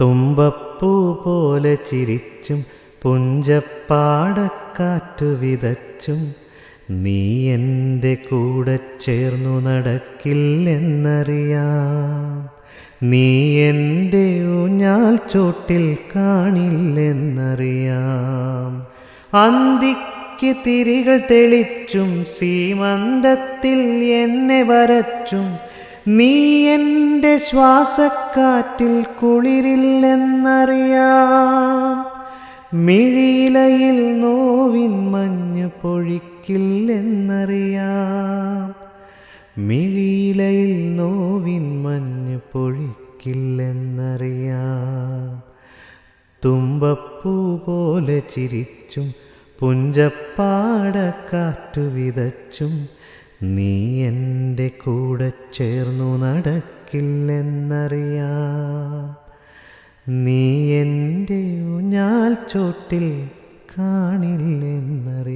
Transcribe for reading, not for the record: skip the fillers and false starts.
തുമ്പപ്പൂ പോലെ ചിരിച്ചും പുഞ്ചപ്പാടക്കാറ്റു വിതച്ചും നീ എൻ്റെ കൂടെ ചേർന്നു നടക്കില്ലെന്നറിയാം. നീ എൻ്റെ ഊഞ്ഞാൽ ചോട്ടിൽ കാണില്ലെന്നറിയാം. അന്തിക്ക് തിരികൾ തെളിച്ചും സീമന്തത്തിൽ എന്നെ വരച്ചും നീ എൻ്റെ ശ്വാസക്കാറ്റിൽ കുളിരില്ലെന്നറിയാം. മിഴിയിലയിൽ നോവിൻ മഞ്ഞ് പൊഴിക്കില്ലെന്നറിയാം. മിഴിയിലയിൽ നോവിൻ മഞ്ഞ് പൊഴിക്കില്ലെന്നറിയാം. തുമ്പപ്പൂ പോലെ ചിരിച്ചും പുഞ്ചപ്പാടക്കാറ്റു വിതച്ചും നീ എൻ്റെ കൂടെ ചേർന്നു നടക്കില്ലെന്നറിയാം. നീ എൻ്റെ ഊഞ്ഞാൽ ചോട്ടിൽ കാണില്ലെന്നറിയാം.